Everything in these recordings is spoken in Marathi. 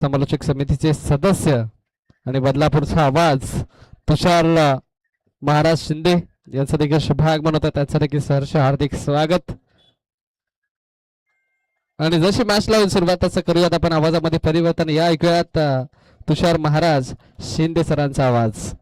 समालोचक समितीचे सदस्य आणि बदलापूरचा आवाज तुषार महाराज शिंदे यांचं देखील शुभ आगमन होतं, त्यांचं देखील सहर्ष हार्दिक स्वागत. आणि जशी मॅच लावून सुरुवात करूयात आपण आवाजामध्ये परिवर्तन. या ऐकूयात तुषार महाराज शिंदे सरांचा आवाज.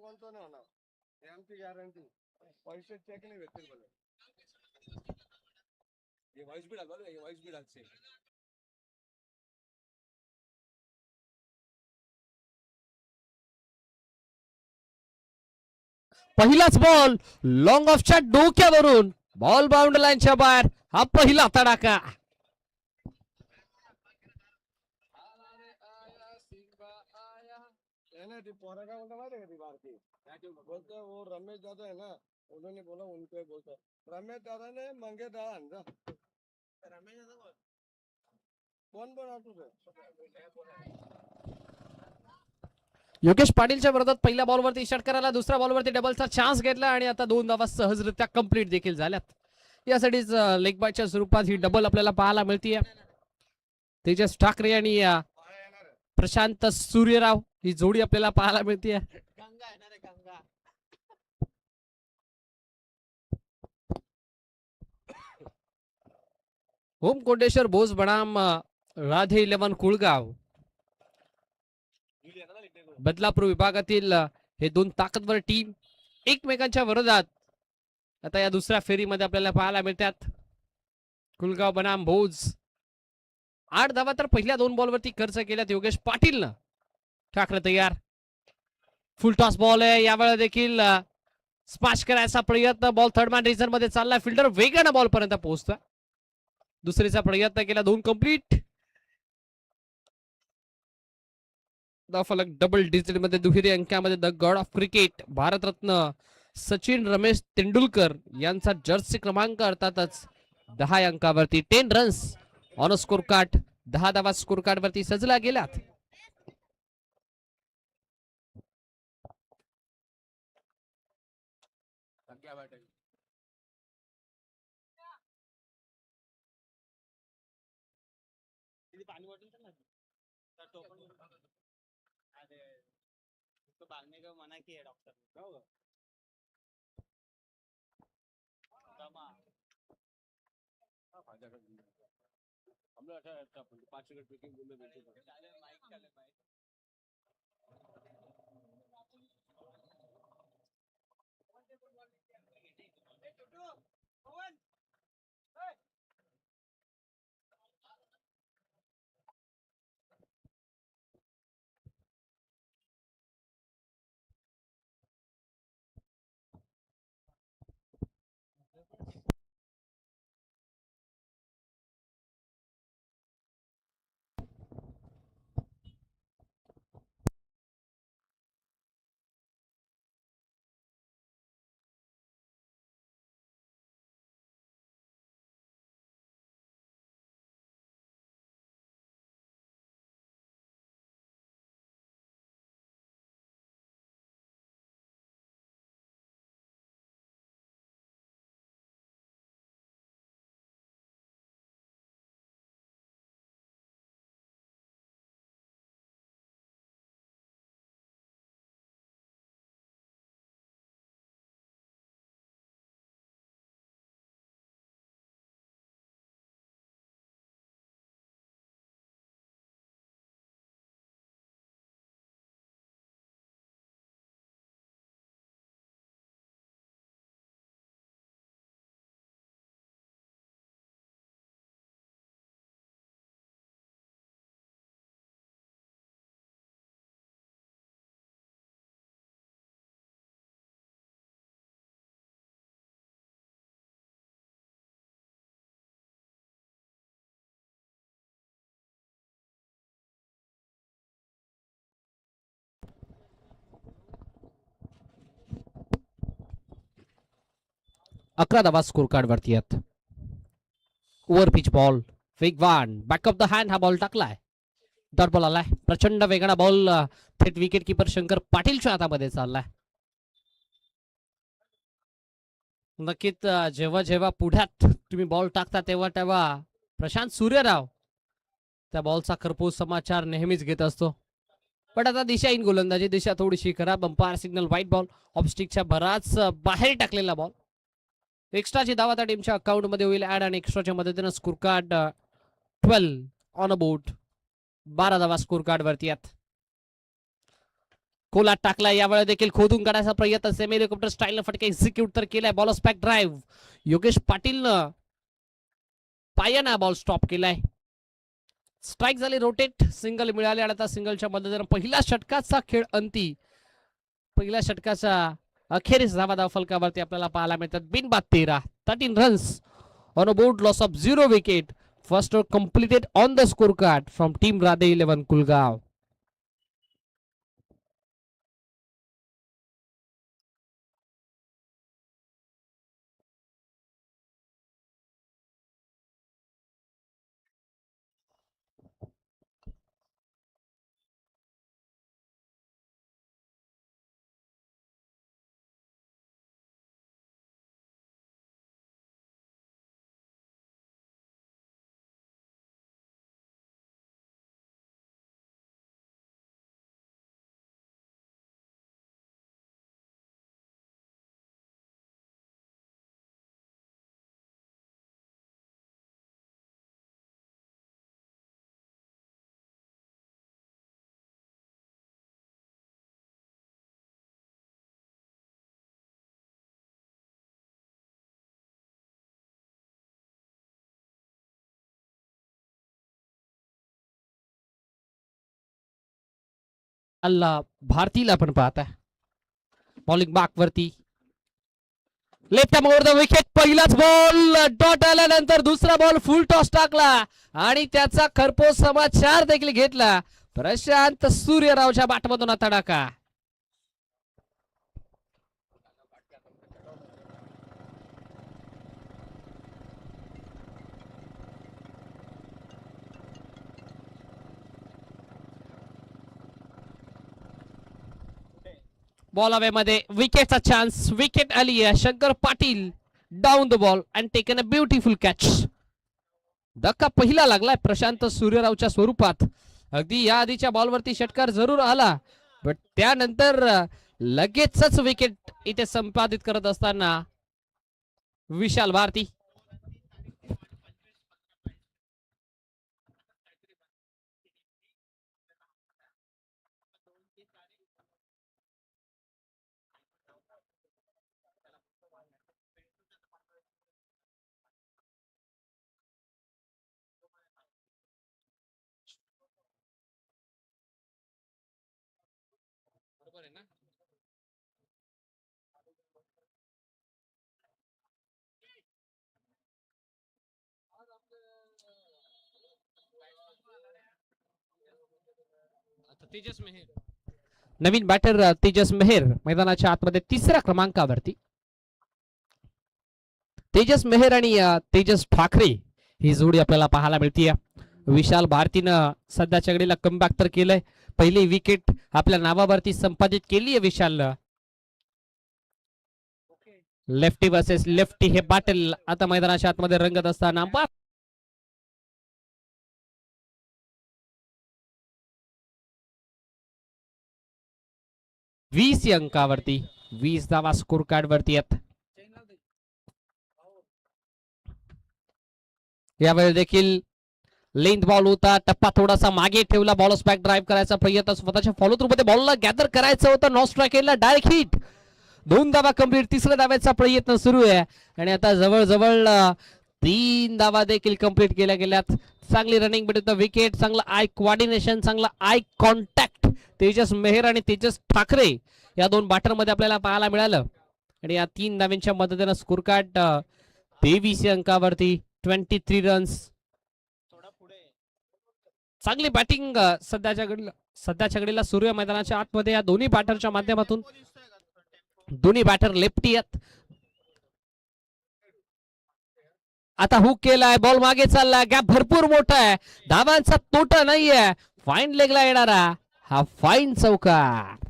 कोणतं नाही होणार, हे आमची गॅरंटी. पैसे चेक नाही भेटतील बोले. हे व्हॉइस बी डाल, हे व्हॉइस बी डालचे. पहिलाच बॉल लॉंग ऑफच्या डोक्यावरून बॉल बाउंड लाईनच्या बाहेर. हा पहिला तडाखा. पोरगा बोलता माहिती का ती भारती बोलते वो रमेश दादा है ना, उन्होंने बोला उनको बोलता रमेश दादा ने मंगे दादा अंदा. रमेश दादा कोण बोला तुझे? योगेश पाटीलच्या विरोधात पहिल्या बॉलवरती षटकाराला, दुसऱ्या बॉलवरती डबलचा चान्स घेतला आणि आता 2 धावा सहजरित्या कंप्लीट देखील झाल्यात. यासाठीच लेग बायच्या स्वरूपात ही डबल आपल्याला पाहायला मिळतीये. तेजस ठाकरे आणि प्रशांत सूर्यराव ही जोडी आपल्याला पाहायला मिळतीये. होम कोटेश्वर बोस बनाम राधे 11 कुळगाव, बदलापूर विभागातील हे दोन ताकदवर टीम एकमेकांच्या विरोधात आता या दुसऱ्या फेरीमध्ये आपल्याला पाहायला मिळतात कुलगाव बनाम भोज. 8 धावा तर पहिल्या 2 बॉलवरती खर्च केल्यात योगेश पाटीलनं. ठाकरे तयार. फुल टॉस बॉल आहे यावेळेला देखील स्मॅश करायचा प्रयत्न. बॉल थर्ड मॅन रिझन मध्ये चालला. फिल्डर वेगानं बॉल पर्यंत पोहोचतोय. दुसरीचा प्रयत्न केला. 2 कंप्लीट. फलक डबल डिजिट मध्ये दुहेरी अंकामध्ये the God of cricket Bharat Ratna Sachin Ramesh Tendulkar यांचा जर्सी क्रमांक अर्थातच 10 अंकावरती 10 रन्स ऑन स्कोर कार्ड. 10 धावा स्कोर कार्ड वरती सजला गेल्यात. पानी बॉटल था ना अरे उसको भागने का मना किया है डॉक्टर ने. क्या होगा दमा हम लोग अच्छा 5 मिनट ब्रेकिंग रूम में बैठे थे. माइक चले माइक अकरा धावा स्कोर कार्ड वरती आहेत. ओव्हर पिच बॉल वेगवान बॅक ऑफ द हँड हा बॉल टाकलाय. डॉट बॉल आलाय. प्रचंड वेगाने बॉल थेट विकेट किपर शंकर पाटीलच्या हातामध्ये चाललाय. नक्कीच जेव्हा जेव्हा पुढ्यात तुम्ही बॉल टाकता तेव्हा तेव्हा प्रशांत सूर्यराव त्या बॉलचा खरपूस समाचार नेहमीच घेत असतो. पण आता दिशाहीन गोलंदाजी. दिशा थोडीशी खराब. Umpire signal white ball. ऑफस्टिकच्या बराच बाहेर टाकलेला बॉल. एक्स्ट्राची धावा त्या टीमच्या अकाउंट मध्ये होईल ऍड आणि एक्स्ट्राच्या मदतीनं score card 12 on a board. 12 धावा स्कोर कार्ड वरती आहेत. कोलात टाकला. यावेळेला देखील खोदून काढायचा प्रयत्न. सेमी हेलिकॉप्टर स्टाईलनं फटका एक्झिक्यूट तर केलाय. बॉल स्पॅक ड्राईव्ह योगेश पाटीलनं पायानं बॉल स्टॉप केलाय. स्ट्राईक झाली. रोटेट सिंगल मिळाले आणि आता सिंगलच्या मदतीनं पहिल्या षटकाचा खेळ अंती. पहिल्या षटकाचा अखेरीस धावा फलकावरती आपल्याला पाहायला मिळतात. बिनबाद 13 runs on a board. Loss of 0 wicket. First over completed on the scorecard from Team Radhe 11 Kulgaon. अल्ला भारतीला पण पाहताय बॉलिंग मार्क वरती लेफ्ट ओव्हर द विकेट. पहिलाच बॉल डॉट आल्यानंतर दुसरा बॉल फुल टॉस टाकला आणि त्याचा खरपोस समाचार देखील घेतला. प्रशांत सूर्यरावच्या बाटमधून हा तडाखा. बॉल हवेमध्ये विकेटचा चान्स. विकेट आली आहे. Shankar Patil down the ball and taken a beautiful catch. धक्का पहिला लागलाय प्रशांत सूर्यरावच्या स्वरूपात. अगदी या आधीच्या बॉलवरती षटकार जरूर आला बट त्यानंतर लगेचच विकेट इथे संपादित करत असताना विशाल भारती. नवीन बॅटर तेजस मेहर मैदानाच्या आतमध्ये तिसऱ्या क्रमांकावरती. तेजस मेहर आणि तेजस ठाकरे ही जोडी आपल्याला पाहायला मिळतीये. विशाल भारतीनं सध्याच्या घडीला कमबॅक तर केलंय. पहिली विकेट आपल्या नावावरती संपादित केली आहे विशालनं. लेफ्टी वर्सेस लेफ्टी हे बॅटल आता मैदानाच्या आतमध्ये रंगत असताना 20 अंकावरती 20 धावा स्कोर कार्ड वरती आहेत. यावेळी देखील लेंथ बॉल होता. टप्पा थोडासा मागे ठेवला. बॉल बॅक ड्राईव्ह करायचा प्रयत्न स्वतःच्या फॉलो थ्रू मध्ये बॉलला गॅदर करायचं होतं. नॉन स्ट्राईक केला. Direct hit. 2 धावा कंप्लीट. तिसऱ्या धाव्याचा प्रयत्न सुरू आहे आणि आता जवळजवळ 3 धावा देखील कंप्लीट केल्या गेल्यात. चांगली रनिंग भेटत विकेट. चांगला आय कोऑर्डिनेशन. चांगला आय कॉन्टॅक्ट तेजस मेहर आणि तेजस ठाकरे या दोन बॅटर मध्ये आपल्याला पाहायला मिळालं आणि या 3 धाव्यांच्या मदतीने स्कोर कार्ड 23 अंकावरती 23 रन्स. चांगली बॅटिंग सध्याच्या घडीला सूर्य मैदानाच्या आतमध्ये या दोन्ही बॅटरच्या माध्यमातून. दोन्ही बॅटर लेफ्टी आहेत. आता हुक केलाय. बॉल मागे चाललाय. गॅप भरपूर मोठा आहे. धावांचा तोटा नाहीये. फाईन लेगला येणारा हा फाईन चौकार.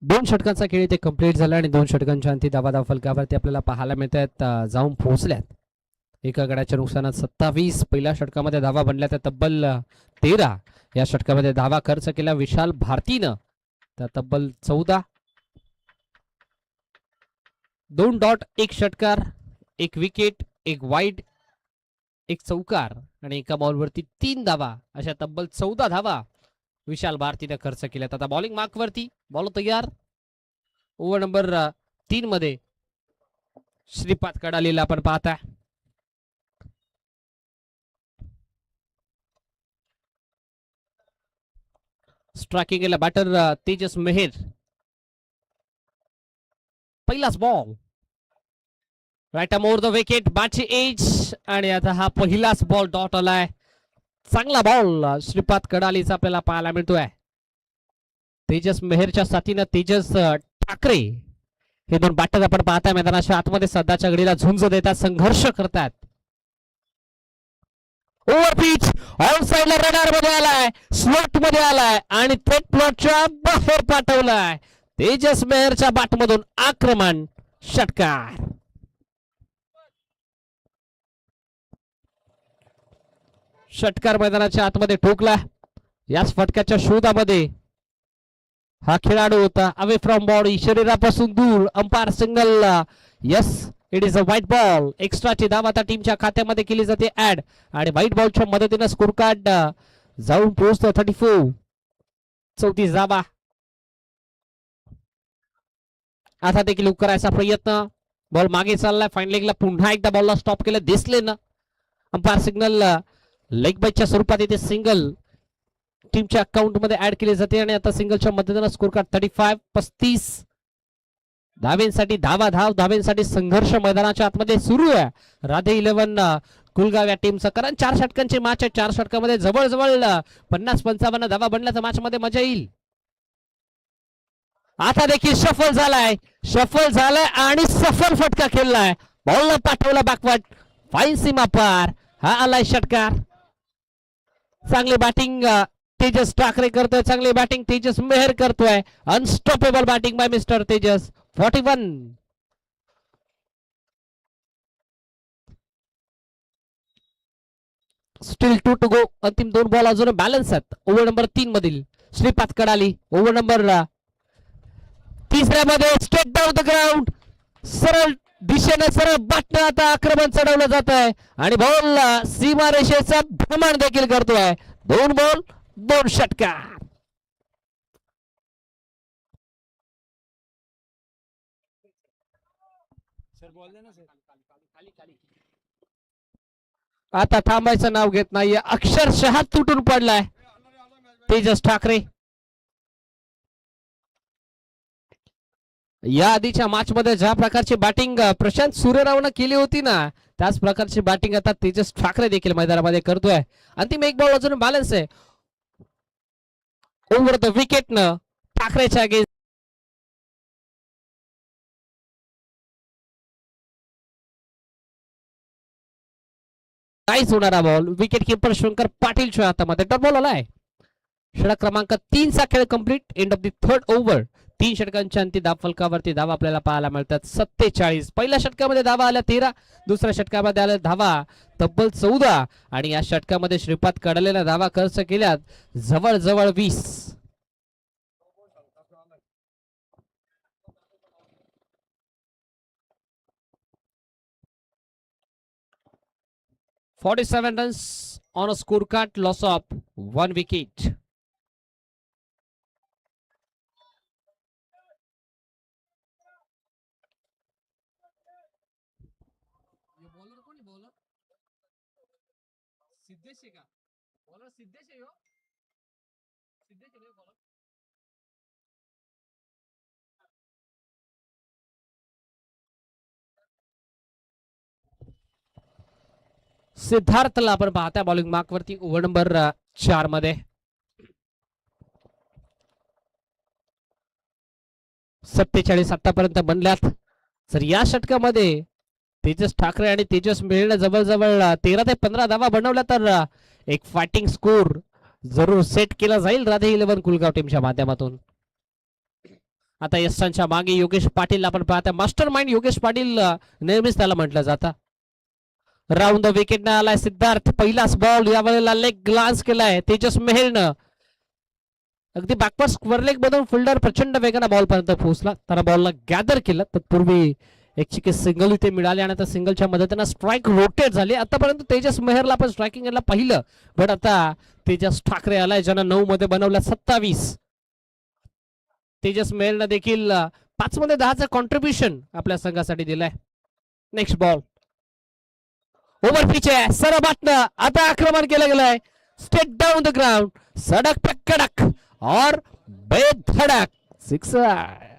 दोन षटकांचा खेळ इथे कंप्लीट झाला आणि 2 षटकांच्या अंती धावा फलकावरती आपल्याला पाहायला मिळत आहेत जाऊन पोहोचल्यात. एका गड्याच्या नुकसानात 27. पहिल्या षटकामध्ये धावा बनल्या त्या तब्बल 13. या षटकामध्ये धावा खर्च केला विशाल भारतीनं त्या तब्बल 14. 2 डॉट 1 षटकार 1 विकेट 1 वाईड 1 चौकार आणि एका बॉलवरती 3 धावा अशा तब्बल 14 धावा विशाल भारतीने खर्च केल्यात. आता बॉलिंग मार्क वरती बॉल तयार. ओव्हर नंबर 3 मध्ये श्रीपाद कडालीला आपण पाहता. स्ट्रायकिंग केला बॅटर तेजस मेहर. पहिलाच ball right more the wicket बाची एज आणि आता हा पहिलाच बॉल डॉट आलाय. चांगला बॉल श्रीपाद कडालीचा आपल्याला पाहायला मिळतोय. तेजस मेहरच्या साथीनं तेजस ठाकरे हे दोन बॅटर आपण पाहताय मैदानाच्या आतमध्ये सध्याच्या घडीला झुंज देतात, संघर्ष करतात. ओव्हर पिच ऑन साइडला रडार मध्ये आलाय, स्लॉट मध्ये आलाय आणि थेट प्लॉटच्या बाहेर पाठवलाय. तेजस मेहरच्या बॅटमधून आक्रमण, षटकार. षटकार मैदानाच्या आतमध्ये ठोकला. याच फटक्याच्या शोधामध्ये हा खेळाडू होता. अवे फ्रॉम बॉडी, शरीरापासून दूर. Umpire single. Yes, it is a white ball. एक्स्ट्राची धाव आता टीमच्या खात्यामध्ये केली जाते ऍड आणि व्हाईट बॉलच्या मदतीने स्कोर कार्ड जाऊन पोहोचतो 34. 34 धावा. आता देखील करायचा प्रयत्न. बॉल मागे चाललाय. फाईन लेगला पुन्हा एकदा बॉलला स्टॉप केलं. दिसले ना अंपायर सिग्नल. लेग बाईटच्या स्वरूपात इथे सिंगल टीमच्या अकाउंट मध्ये ऍड केली जाते आणि आता सिंगलच्या मदतीने स्कोर कार्ड 35. 35 धावेंसाठी धावेंसाठी संघर्ष मैदानाच्या आतमध्ये सुरू आहे. राधे 11 कुलगाव या टीमचं. कारण 4 षटकांची मॅच आहे. 4 षटकामध्ये जवळजवळ 50-55 धावा बनल्याच्या मॅच मध्ये मजा येईल. आता देखील शफल झालाय आणि सफल फटका खेळलाय. बॉलला पाठवला बॅकवर्ड. फाईन सीमा पार. हा आलाय षटकार. चांगली बॅटिंग तेजस ठाकरे करतोय. चांगली बॅटिंग तेजस मेहर करतोय. Unstoppable batting by mister Tejas. 41. Still 2 to go. अंतिम 2 बॉल अजून बॅलन्स आहेत. ओव्हर नंबर 3 मधील श्रीपाद कडाली. ओव्हर नंबर 3 मध्ये स्ट्रेट डाऊन द ग्राउंड. सरळ दिशेने सरळ बॅटने आता आक्रमण चढवलं जात आहे आणि बॉल सीमारेषेचा भ्रमण देखील करतोय. 2 बॉल 2 षटकार. आता थांबायचं नाव घेत नाहीये. अक्षरशः तुटून पडलाय तेजस ठाकरे. या आधीच्या मॅच मध्ये ज्या प्रकारची बॅटिंग प्रशांत सूर्यरावनं केली होती ना, त्याच प्रकारची बॅटिंग आता तेजस ठाकरे देखील मैदानामध्ये करतोय. अंतिम 1 बॉल अजून बॅलन्स आहे. ओव्हर द विकेट न ठाकरेच्या अगेन्स्ट काहीच होणारा बॉल. विकेट किपर शंकर पाटीलच्या हातामध्ये डॉट बॉल आलाय. षटक क्रमांक 3 चा खेळ complete. End of the 3rd over. 3 षटकांच्या अंती धाव फलकावरती धावा आपल्याला पाहायला मिळतात 47. पहिल्या षटकामध्ये धावा आल्या 13. दुसऱ्या षटकामध्ये आल्या धावा तब्बल 14 आणि या षटकामध्ये श्रीपाद कडालेला धावा खर्च केल्यात जवळजवळ 20. $47 runs on a scorecard, loss of 1 wicket. सिद्धार्थला आपण पाहता बॉलिंग मार्क वरती ओव्हर नंबर 4 मध्ये. 47 आतापर्यंत बनल्यात. जर या षटकामध्ये तेजस ठाकरे आणि तेजस मेहरने जवळजवळ 13 ते 15 धावा बनवल्या तर एक फायटिंग स्कोर जरूर सेट केला जाईल राधे 11 कुलगाव टीमच्या माध्यमातून. आता यशांच्या मागे योगेश पाटील आपण पाहता. मास्टर माइंड योगेश पाटील नेहमीच त्याला म्हटलं जातं. राऊंड द विकेट न आलाय सिद्धार्थ. पहिलाच बॉल यावेळेला लेग ग्लान्स केलाय तेजस मेहरनं. अगदी बॅकवर्ड स्क्वेअर लेग मधून फिल्डर प्रचंड वेगाने बॉल पर्यंत पोहोचला. त्याला बॉलला गॅदर केलं. तत्पूर्वी एक चिके सिंगल इथे मिळाले आणि आता सिंगलच्या मदतीने स्ट्राईक रोटेट झाली. आतापर्यंत तेजस मेहरला पण स्ट्रायकिंग याला पाहिलं, बट आता तेजस ठाकरे आलाय ज्यानं 9 मध्ये बनवला 27. तेजस मेहरनं देखील 5 मध्ये 10चं कॉन्ट्रीब्युशन आपल्या संघासाठी दिलाय. नेक्स्ट बॉल ओव्हर पिच आहे. सरळ बाटणं आता आक्रमण केलं गेलंय. Straight down the ground. सडक पे कडक और बेधडक सिक्सर.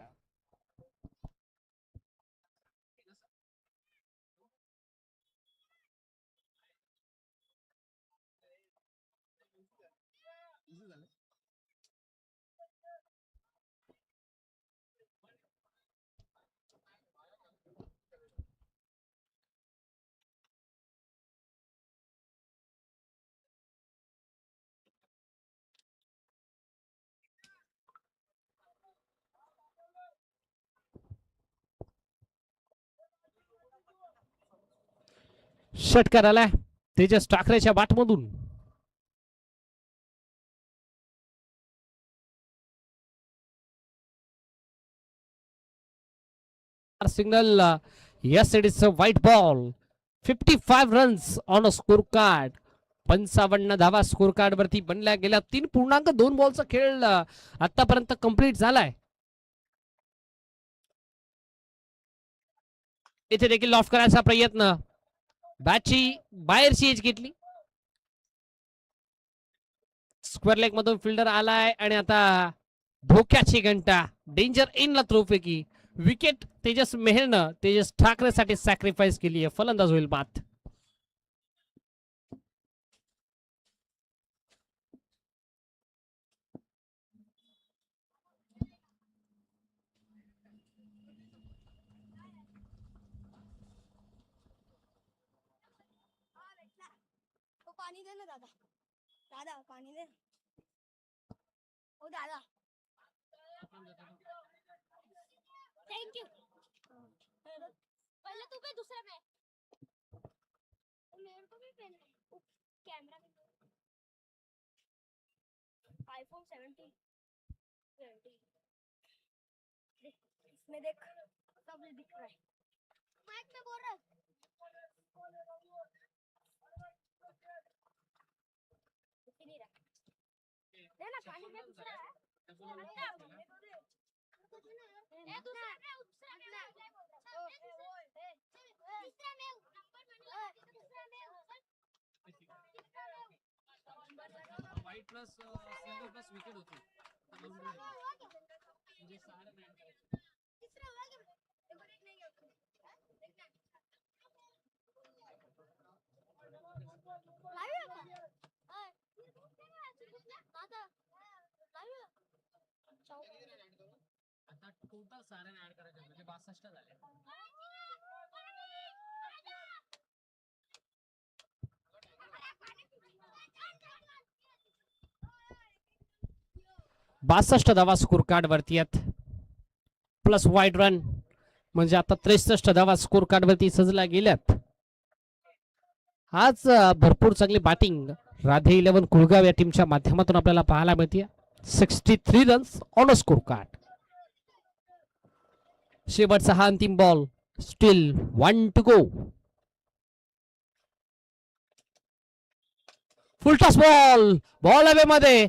षटकार आलाय तेजस ठाकरेच्या बॅटमधून. Signal, yes it is a white ball. 55 runs on a scorecard. 55 धावा स्कोर कार्ड वरती बनल्या गेल्या. 3.2 बॉलचा खेळ आतापर्यंत कंप्लीट झालाय. इथे देखील लॉफ करायचा प्रयत्न, बॅटची बाहेरची एज घेतली. स्क्वेअर लेग मधून फिल्डर आलाय आणि आता धोक्याची घंटा, डेंजर इन ला थ्रोपैकी विकेट तेजस मेहरनं तेजस ठाकरेसाठी सॅक्रिफाईस केली आहे. फलंदाज होईल बाद. पाणी दे ना दादा. दादा पाणी दे. ओ दादा. थँक्यू. पहले तू पे दूसरा पे. मेरे को भी पेन है. कैमरा में आईफोन 17 इसमें देख सब दिख रहा है. माइक पे बोल रहा है. नहीं रहा. देना पानी दे दूसरा है. ए दूसरा में वाईट प्लस सिंगल प्लस विकेट होती. आता टोटल साऱ्यांना ऍड करायचे म्हणजे 62 झाले. 62 धावा स्कोर कार्ड वरती आहेत. प्लस वाईड रन म्हणजे आता 63 धावा स्कोर कार्ड वरती सजल्या गेल्यात. आज भरपूर चांगली बॅटिंग राधे 11 कुळगाव या टीमच्या माध्यमातून आपल्याला पाहायला मिळते. 63 runs on a score card. शेवटचा हा अंतिम ball. Still 1 to go. Full toss ball, ball हवे मध्ये.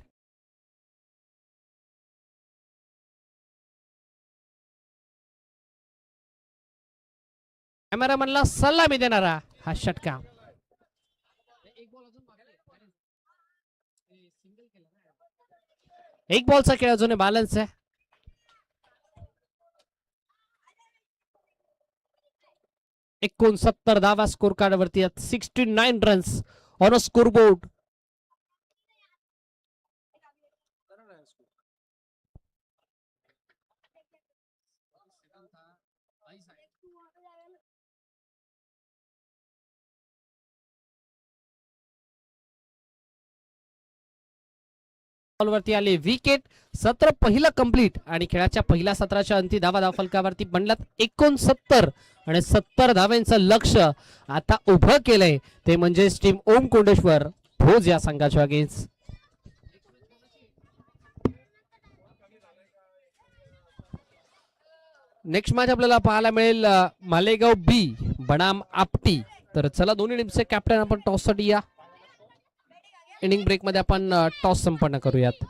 कॅमेरामॅनला सलामी देणारा हा षटकार. एक बॉलचा खेळ अजून बॅलन्स आहे. एकोणसत्तर धावा स्कोर कार्ड वरती आहेत. 69 runs on a score board. वरती आले विकेट. सत्र पहिलं कंप्लीट आणि खेळाच्या पहिल्या सत्राच्या अंती धावा फलकावरती बनल्यात 69 आणि 70 धाव्यांचं लक्ष आता उभं केलंय ते म्हणजे टीम ओम कोंडेश्वर भोज या संघाच्या अगेन्स्ट. नेक्स्ट मॅच आपल्याला पाहायला मिळेल मालेगाव बी बनाम आपटी. तर चला दोन्ही टीमचे कॅप्टन आपण टॉस साठी या. इनिंग ब्रेक मध्ये आपण टॉस संपन्न करूयात.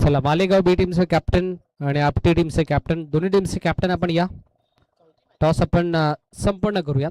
चला मालेगाव बी टीमचे कॅप्टन आणि आपटी टीमचे कॅप्टन दोन्ही टीमचे कॅप्टन आपण या टॉस आपण संपन्न करूयात.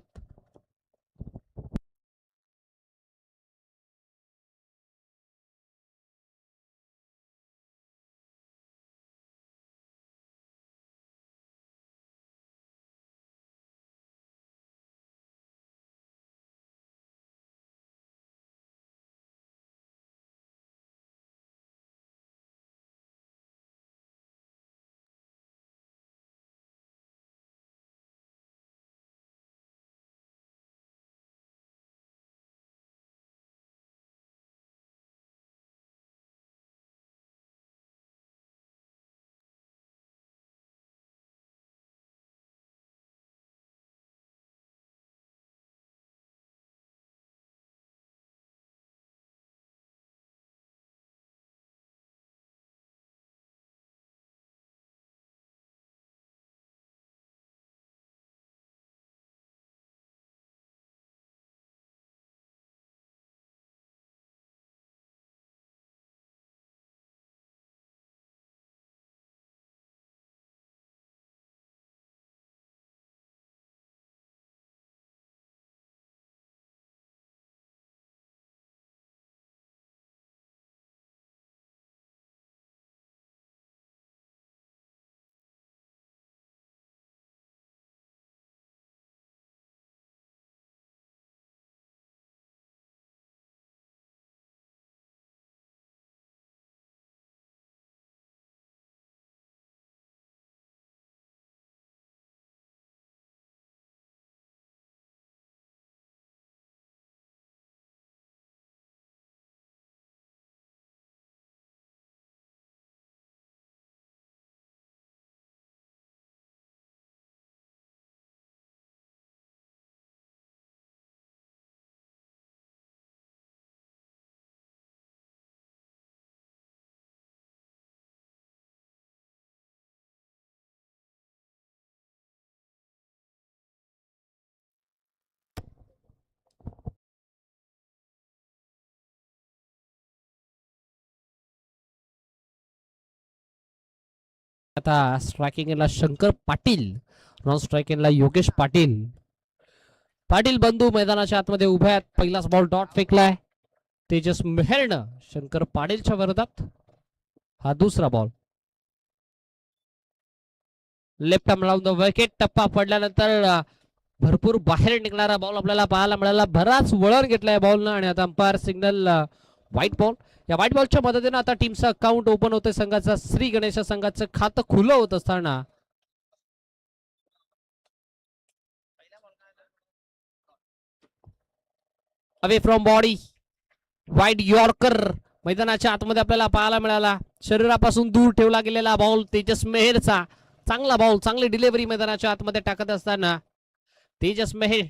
आता स्ट्रायकिंगला शंकर पाटील, नॉन स्ट्रायकिंगला योगेश पाटील. पाटील बंधू मैदानाच्या आतमध्ये उभे आहेत. पहिलाच बॉल डॉट फेकलाय तेजस मेहरनं शंकर पाटीलच्या विरोधात. हा दुसरा बॉल लेफ्ट आर्म लावून विकेट. टप्पा पडल्यानंतर भरपूर बाहेर निघणारा बॉल आपल्याला पाहायला मिळाला. बराच वळण घेतलाय बॉलनं आणि आता अंपायर सिग्नल व्हाईट बॉल. या व्हाईट बॉलच्या मदतीने आता टीमचं अकाउंट ओपन होतंय. संघाचा श्री गणेश संघाचं खातं खुलं होत असताना away from body wide yorker मैदानाच्या आतमध्ये आपल्याला पाहायला मिळाला. शरीरापासून दूर ठेवला गेलेला बॉल तेजस मेहरचा. चांगला बॉल, चांगली डिलिव्हरी मैदानाच्या आतमध्ये टाकत असताना तेजस मेहर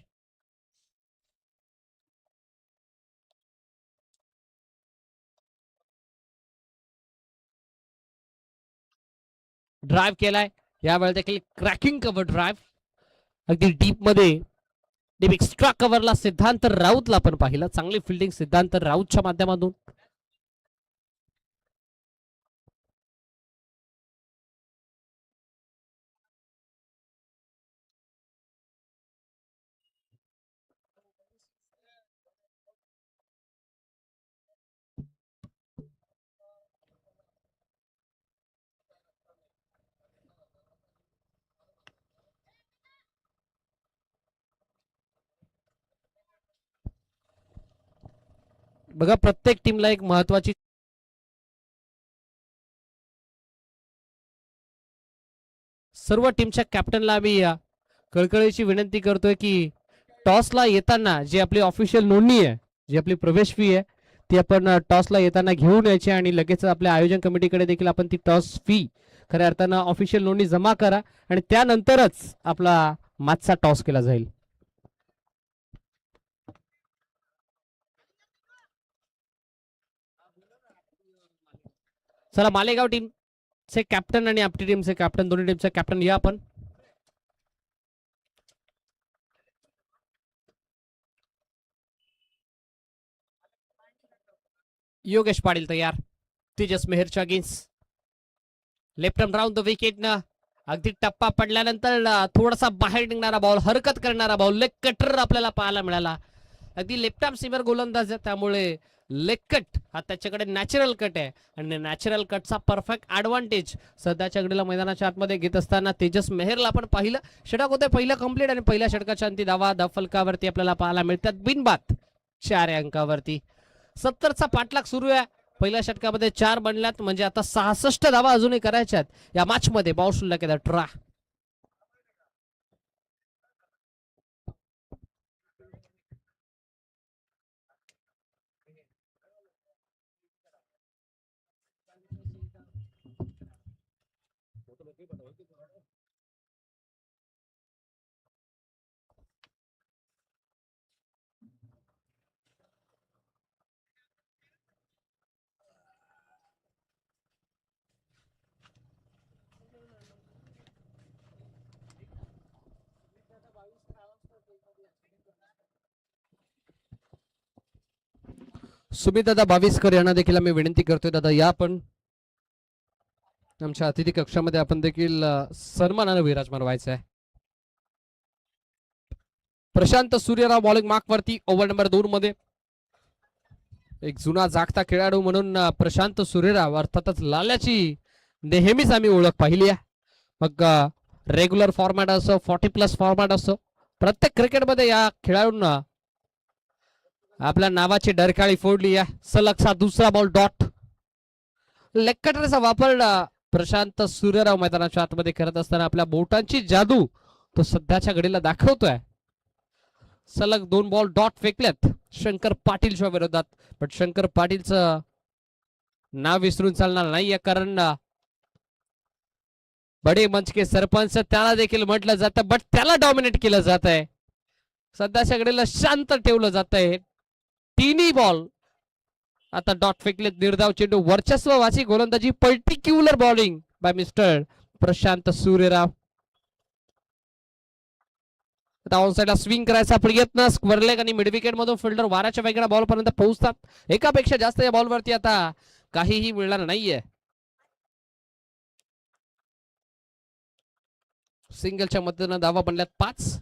ड्राईव्ह केलाय. यावेळी देखील क्रॅकिंग कव्हर ड्राईव्ह अगदी डीप मध्ये डीप एक्स्ट्रा कव्हरला सिद्धांत राऊतला आपण पाहिलं. चांगली फिल्डिंग सिद्धांत राऊतच्या माध्यमातून. बघा प्रत्येक टीमला एक महत्वाची सर्व टीमच्या कॅप्टनला आम्ही कळकळीची विनंती करतोय की टॉसला येताना जी आपली ऑफिशियल नोंदणी आहे, जी आपली प्रवेश फी आहे, ती आपण टॉसला येताना घेऊन यायची आणि लगेच आपल्या आयोजन कमिटीकडे देखील आपण ती टॉस फी खऱ्या अर्थानं ऑफिशियल नोंदणी जमा करा आणि त्यानंतरच आपला मॅचचा टॉस केला जाईल. चला मालेगाव टीमचे कॅप्टन आणि आपली टीमचे कॅप्टन दोन्ही टीमचे कॅप्टन या आपण. योगेश पाटील तयार तेजस मेहरच्या against. Left arm round the wicket न अगदी टप्पा पडल्यानंतर थोडासा बाहेर निघणारा बॉल, हरकत करणारा बॉल, लेग कटर आपल्याला पाहायला मिळाला. अगदी लेफ्ट आर्म सीमर गोलंदाज आहे, त्यामुळे लेग कट हा त्याच्याकडे नॅचरल कट आहे आणि नॅचरल कटचा परफेक्ट ऍडव्हान्टेज सध्याच्या घडीला मैदानाच्या आतमध्ये घेत असताना तेजस मेहरला आपण पाहिलं. षटक होते पहिलं कंप्लीट आणि पहिल्या षटकाच्या अंती धावा फलकावरती आपल्याला पाहायला मिळतात बिनबाद 4 अंकावरती. 70चा पाठलाग सुरू आहे. पहिल्या षटकामध्ये 4 बनल्यात, म्हणजे आता 66 धावा अजूनही करायच्यात या मॅच मध्ये. बॉल शिल्लक आहे 18. सुमित दादा बावीसकर यांना देखील आम्ही विनंती करतोय, दादा या पण आमच्या अतिथी कक्षामध्ये आपण देखील सन्मानानं विराजमान व्हायचं आहे. प्रशांत सूर्यराव बॉलिंग मार्क वरती ओव्हर नंबर 2 मध्ये. एक जुना जागता खेळाडू म्हणून प्रशांत सूर्यराव अर्थातच लाल्याची नेहमीच आम्ही ओळख पाहिली आहे. मग रेग्युलर फॉर्मॅट असो 40+ फॉर्मॅट असो, प्रत्येक क्रिकेटमध्ये या खेळाडूंना आपल्या नावाची डरकाळी फोडली आहे. सलगचा दुसरा बॉल डॉट. लेग कटरचा वापर प्रशांत सूर्यराव मैदानाच्या आतमध्ये करत असताना आपल्या बोटांची जादू तो सध्याच्या घडीला दाखवतोय. सलग 2 बॉल डॉट फेकल्यात शंकर पाटीलच्या विरोधात. पण शंकर पाटीलचं नाव विसरून चालणार नाहीये, कारण बडे मंच के सरपंच त्याला देखील म्हटलं जातं, बट त्याला डॉमिनेट केलं जात आहे. सध्याच्या घडीला शांत ठेवलं जात आहे. तिन्ही बॉल आता डॉट फेकलेत. निर्धाव चेंडू, वर्चस्ववाची गोलंदाजी, particular bowling bye mister Prashant Suryarao. आता ऑन साइडला स्विंग करायचा प्रयत्न, स्क्वेअर लेग आणि मिड विकेट मधून फिल्डर वाऱ्याच्या वेगळ्या बॉल पर्यंत पोहोचतात. एकापेक्षा जास्त या बॉलवरती आता काहीही मिळणार नाहीये. सिंगलच्या मदतीनं धावा बनल्यात 5.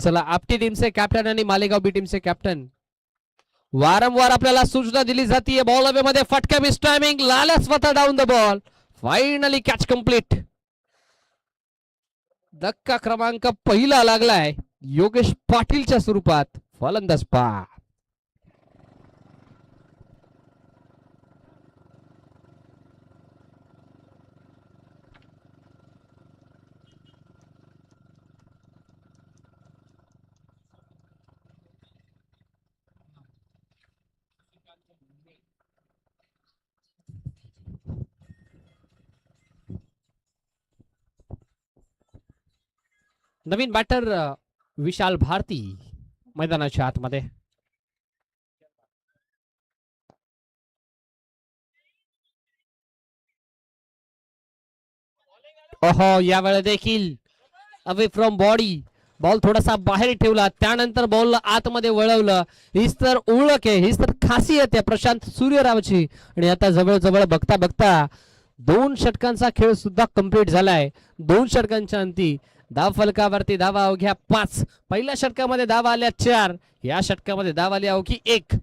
चला, आपटी टीमचे कॅप्टन आणि मालेगाव बी टीमचे कॅप्टन वारंवार आपल्याला सूचना दिली जाते. बॉल अवे मध्ये फटका, मिस टायमिंग, लाल्या स्वतः down the ball. Finally catch complete. धक्का क्रमांक पहिला लागलाय योगेश पाटीलच्या स्वरूपात. फलंदाज पा नवीन बॅटर विशाल भारती मैदानाच्या आतमध्ये. ओहो, यावेळेला देखील अवे फ्रॉम बॉडी बॉल थोडासा बाहेर ठेवला, त्यानंतर बॉल आतमध्ये वळवलं. हीच तर ओळख आहे, हीच तर खासियत आहे प्रशांत सूर्यरावची. आणि आता जवळ बघता बघता 2 षटकांचा खेळ सुद्धा कंप्लीट झालाय. 2 षटकांच्या अंती धाव फलकावरती धावा अवघ्या 5. पहिल्या षटकामध्ये धावा आल्या 4, या षटकामध्ये धाव आली अवघी 1.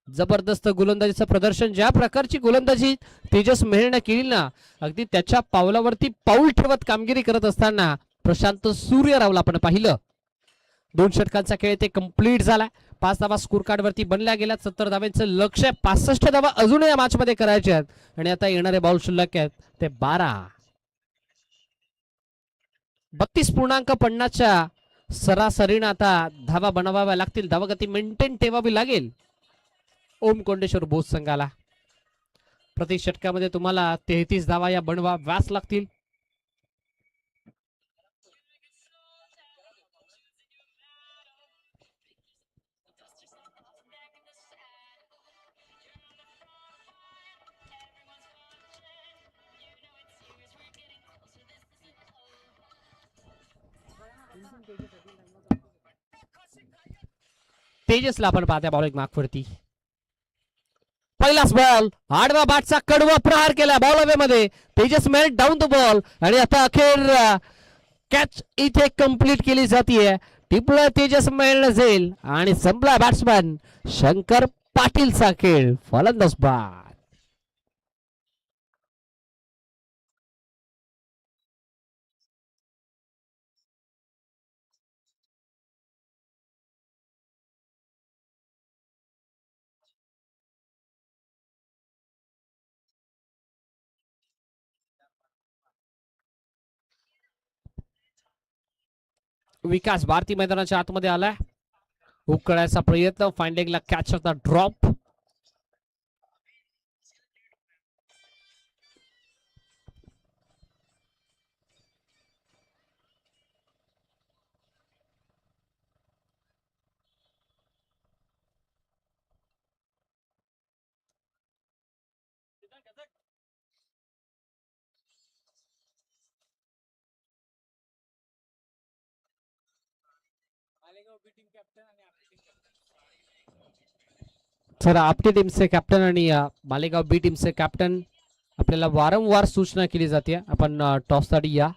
जबरदस्त गोलंदाजीचं प्रदर्शन, ज्या प्रकारची गोलंदाजी तेजस मेहरने केली ना, अगदी त्याच्या पावलावरती पाऊल ठेवत कामगिरी करत असताना प्रशांत सूर्यरावला आपण पाहिलं. 2 षटकांचा खेळ ते कंप्लीट झाला. 5 धावा स्कोर कार्ड वरती बनल्या गेल्या. 70 धावांचं लक्ष्य, 65 धावा अजूनही या मॅच मध्ये करायच्या आहेत. आणि आता येणारे बॉल शिल्लक आहेत ते 12. 32.50च्या सरासरीनं आता धावा बनवाव्या लागतील. धावगती मेंटेन ठेवावी लागेल ओम कोंडेश्वर बोस संघाला. प्रति षटकामध्ये तुम्हाला 33 धावा या बनवाव्याच लागतील. तेजसला आपण पाहत्या बॉलिंग मार्क वरती. विकास बॉल आडवा बाटचा कडवा प्रहार केला बॉल हवे मध्ये. Tejas Mehar down the ball आणि आता अखेर कॅच इथे कंप्लीट केली जाते. टिपला तेजस मेहर जाईल आणि संपला बॅट्समॅन शंकर पाटीलचा खेळ. फलंदाज बाद. विकास भारती मैदानाच्या आतमध्ये आलाय. उकळायचा प्रयत्न फाइंडिंगला कॅच होता ड्रॉप. तर आपली टीमचे कॅप्टन आणि मालेगाव बी टीमचे कॅप्टन आपल्याला वारंवार सूचना केली जाते आपण टॉस साठी या.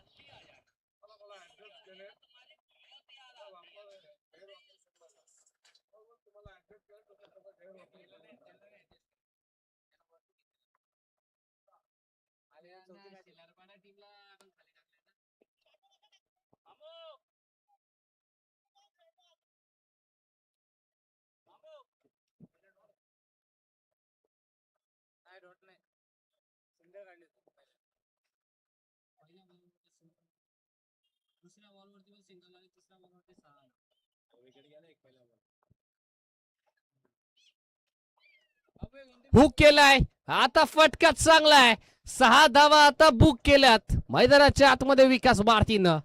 हुक केलाय आता फटका चांगला आहे. 6 धावा आता बुक केल्यात मैदानाच्या आतमध्ये विकास भारतीनं.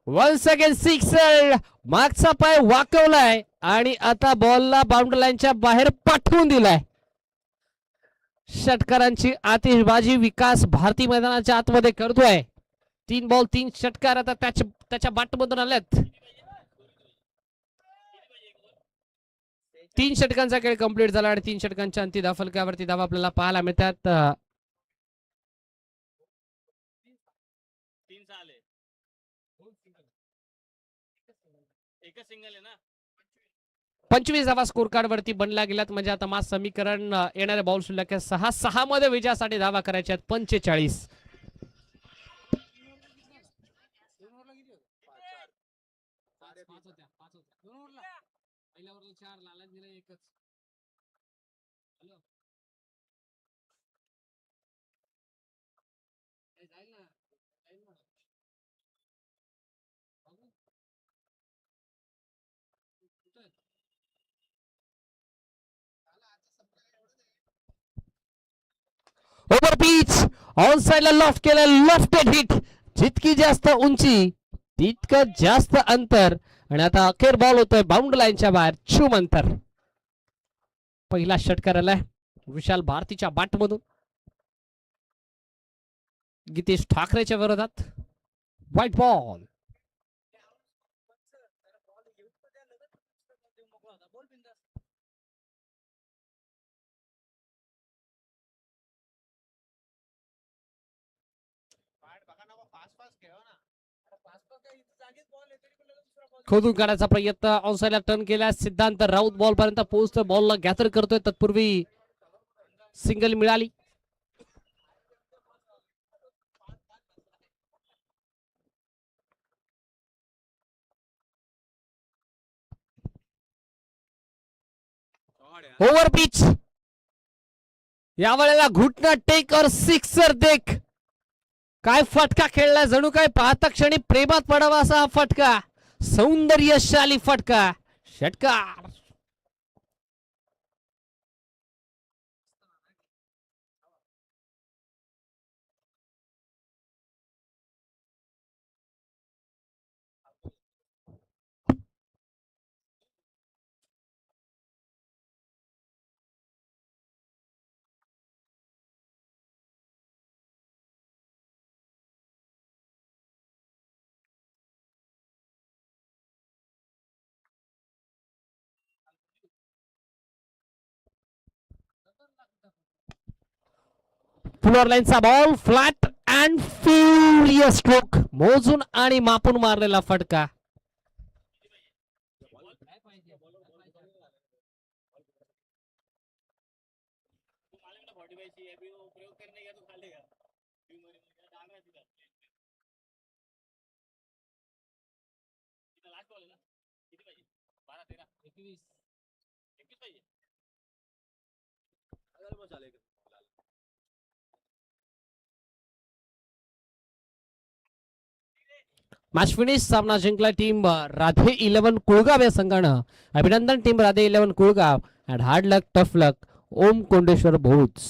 Once again sixer. मागचा पाय वाकवलाय आणि आता बॉलला बाउंड्री लाईनच्या बाहेर पाठवून दिलाय. षटकारांची आतिषबाजी विकास भारती मैदानाच्या आतमध्ये करतोय. 3 बॉल 3 षटकार आता त्याच्या बाटमधून आल्यात. 3 षटकांचा खेळ कंप्लीट झाला आणि 3 षटकांच्या अंती फलकावरती धावा आपल्याला पाहायला मिळतात. एकच सिंगल आहे ना. 25 धावा स्कोर कार्ड वरती बनला गेल्यात म्हणजे आता मास समीकरण येणाऱ्या बॉल शिल्लक 6-6 मध्ये विजयासाठी धावा करायच्या आहेत 45. ओव्हर पिच ऑन साइडला लॉफ्ट केलं. Lofted hit. जितकी जास्त उंची तितकं जास्त अंतर आणि आता अखेर बॉल होतोय बाउंड्री लाईनच्या बाहेर. छूम अंतर. पहिला षटकार आलाय विशाल भारतीच्या बॅटमधून गीतेश ठाकरेच्या विरोधात. White ball. खोदून काढायचा प्रयत्न ऑनसाइडला टर्न केला. सिद्धांत राऊत बॉल पर्यंत पोहोचतोय. बॉलला गॅदर करतोय. तत्पूर्वी सिंगल मिळाली. Over pitch. यावेळेला घुटना टेक और सिक्सर देख. काय फटका खेळला. जणू काय पाहता क्षणी प्रेमात पडावा असा हा फटका. सौंदर्यशाली फटका. षटकार. फ्लोअर लाईनचा ball flat and furious stroke, मोजून आणि मापून मारलेला फटका. Match finish. सामना जिंकला टीम राधे 11 कुळगाव या संघानं. अभिनंदन team Radhe 11 Kulgaon and hard luck tough luck Om Kondeshwar Bhoj.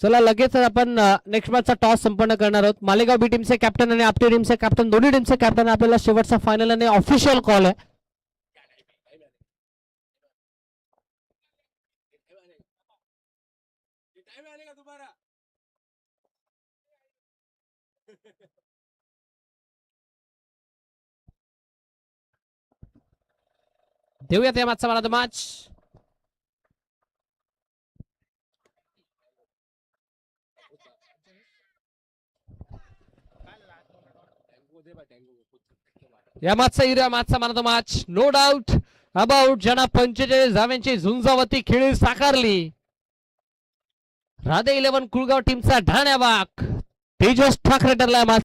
चला लगेच आपण नेक्स्ट मॅचचा टॉस संपन्न करणार आहोत. मालेगाव बी टीमचे कॅप्टन आणि आपटी टीमचे कॅप्टन, दोन्ही टीमचे कॅप्टन आपल्याला शेवटचा फायनल आणि ऑफिशियल कॉल आहे. देऊयात या मॅचचा मला मॅच. या मॅचचा मला मॅच नो डाऊट अबाउट ज्यांना 45 धाव्यांची झुंजावती खेळी साकारली. राधे 11 कुळगाव टीमचा ढाण्याबाग तेजस ठाकरे ठरला.